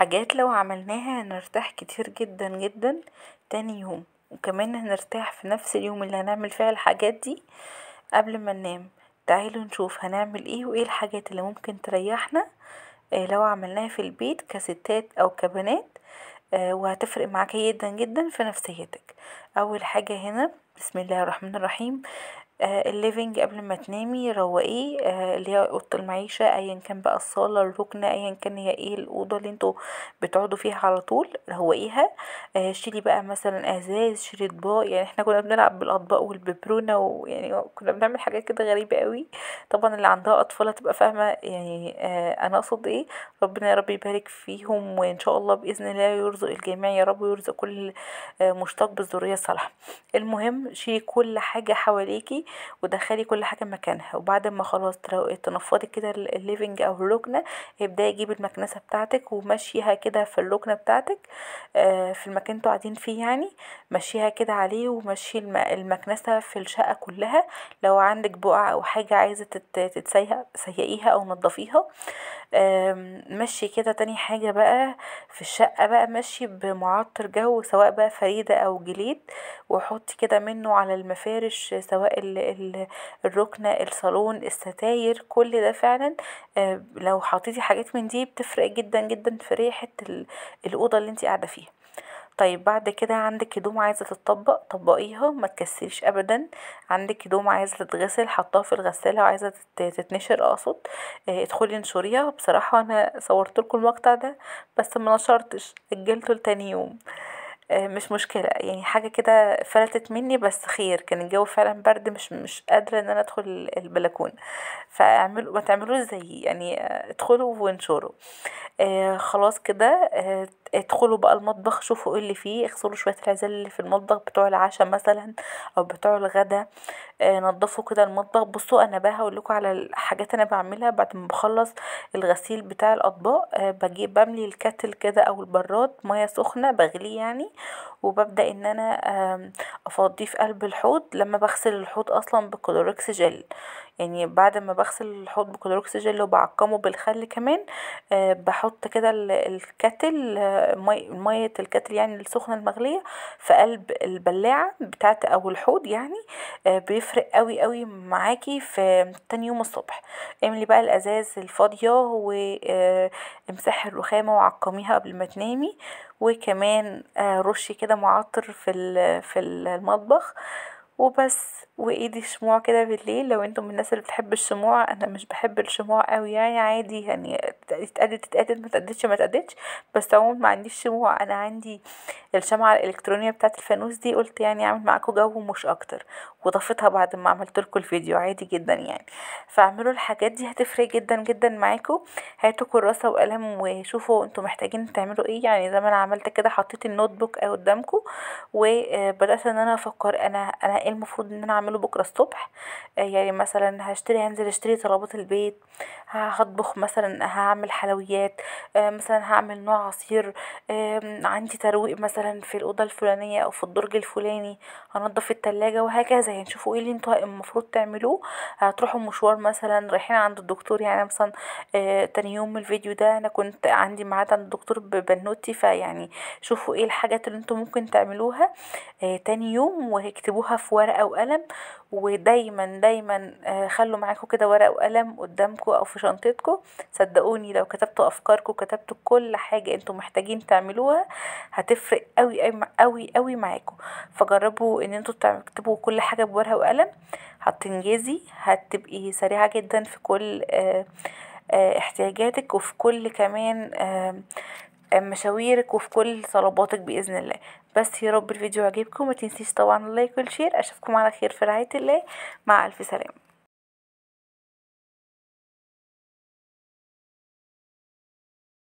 حاجات لو عملناها هنرتاح كتير جدا جدا تاني يوم، وكمان هنرتاح في نفس اليوم اللي هنعمل فيها الحاجات دي قبل ما ننام. تعالوا نشوف هنعمل ايه وايه الحاجات اللي ممكن تريحنا لو عملناها في البيت كستات او كبنات. وهتفرق معاكي جدا جدا في نفسيتك. اول حاجة هنا بسم الله الرحمن الرحيم. الليفينج قبل ما تنامي روقيه، اللي هي اوضه المعيشه ايا كان بقى، الصاله، الركنه، ايا كان هي ايه الاوضه اللي انتوا بتقعدوا فيها على طول، روقيها. شيلي بقى مثلا ازاز، شيلي اطباق. يعني احنا كنا بنلعب بالاطباق والببرونه، ويعني كنا بنعمل حاجات كده غريبه قوي. طبعا اللي عندها اطفال هتبقى فاهمه يعني انا اقصد ايه. ربنا يا رب يبارك فيهم، وان شاء الله باذن الله يرزق الجميع يا رب، ويرزق كل مشتاق بالذريه الصالحه. المهم شيلي كل حاجه حواليكي ودخلي كل حاجة مكانها، وبعد ما خلاص تنفضي كده الليفينج او الركنة، ابدأي جيبي المكنسة بتاعتك ومشيها كده في الركنة بتاعتك، في المكان انتوا قاعدين فيه يعني. مشيها كده عليه، ومشي المكنسة في الشقة كلها. لو عندك بقع او حاجة عايزة سيقيها او نضفيها. مشي كده. تاني حاجة بقى في الشقة بقى، مشي بمعطر جو سواء بقى فريدة او جليد، وحطي كده منه على المفارش، سواء الركنة، الصالون، الستاير، كل ده فعلا. لو حطيتي حاجات من دي بتفرق جدا جدا في ريحة الأوضة اللي انتي قاعدة فيها. طيب بعد كده عندك هدوم عايزة تتطبق، طبقيها ما تكسليش ابدا. عندك هدوم عايزة تتغسل، حطها في الغسالة وعايزة تتنشر اقصد، ادخلي انشريها. بصراحة انا صورت لكم المقطع ده بس ما نشرتش، اجلته لتاني يوم. مش مشكلة يعني، حاجة كده فلتت مني بس خير، كان الجو فعلا برد، مش قادرة ان انا ادخل البلكونة. فاعملوا ما تعملوش زيي يعني، ادخلوا وانشروا. خلاص كده. ادخلوا بقى المطبخ، شوفوا ايه اللي فيه، اغسلوا شوية العزال اللي في المطبخ بتوع العشاء مثلا او بتوع الغدا. نضفوا كده المطبخ. بصوا انا بقى هقول لكم على الحاجات انا بعملها بعد ما بخلص الغسيل بتاع الاطباق. بجيب بملي الكاتل كده او البراد ميه سخنه بغليه يعني، وببدا ان انا افضيه في قلب الحوض. لما بغسل الحوض اصلا بكلوركس جل، يعني بعد ما بغسل الحوض بكلوركس جل وبعقمه بالخل كمان، بحط كده الكاتل، مية الكاتل يعني السخنة المغلية في قلب البلاعة بتاعت او الحوض يعني. بيفرق قوي قوي معاكي في تاني يوم الصبح. املي بقى الازاز الفاضية، وامسحي الرخامة وعقميها قبل ما تنامي. وكمان رشي كده معطر في المطبخ وبس. وايدي شموع كده بالليل لو انتم من الناس اللي بتحب الشموع. انا مش بحب الشموع قوي يعني، عادي يعني، تتقدد ما تقددش ما تقددش. بس عموما ما عنديش شموع، انا عندي الشمعة الإلكترونية بتاعت الفانوس دي. قلت يعني اعمل معاكم جو مش اكتر، وضفتها بعد ما عملت لكم الفيديو عادي جدا يعني. فاعملوا الحاجات دي هتفرق جدا جدا معاكم. هاتوا كراسة وقلم وشوفوا انتوا محتاجين تعملوا ايه يعني. زي ما انا عملت كده، حطيت النوت بوك قدامكم وبدأت ان انا افكر انا ايه المفروض ان انا اعمله بكرة الصبح. يعني مثلا هنزل اشتري طلبات البيت، هطبخ مثلا، هعمل حلويات، مثلا هعمل نوع عصير، عندي ترويق مثلا في الأوضة الفلانية أو في الدرج الفلاني، هنضف التلاجة وهكذا. يعني شوفوا ايه اللي انتوا المفروض تعملوه. هتروحوا مشوار مثلا، رايحين عند الدكتور يعني مثلا. تاني يوم من الفيديو ده انا كنت عندي ميعاد عند الدكتور ببنوتي، فيعني شوفوا ايه الحاجات اللي انتوا ممكن تعملوها تاني يوم، وهكتبوها في ورقة وقلم. ودايما دايما خلوا معاكم كده ورقة وقلم قدامكم او في شنطتكم. صدقوني لو كتبتوا افكاركم، كتبتوا كل حاجة انتوا محتاجين تعملوها، هتفرق قوي قوي قوي قوي معاكم. فجربوا ان انتوا تكتبوا كل حاجة بورقة وقلم، هتنجزي، هتبقي سريعة جدا في كل احتياجاتك، وفي كل كمان مشاويرك، وفي كل طلباتك بإذن الله. بس يا رب الفيديو عجبكم، ما تنسيش طبعا اللايك والشير. اشوفكم على خير في رعاية الله، مع الف سلامة.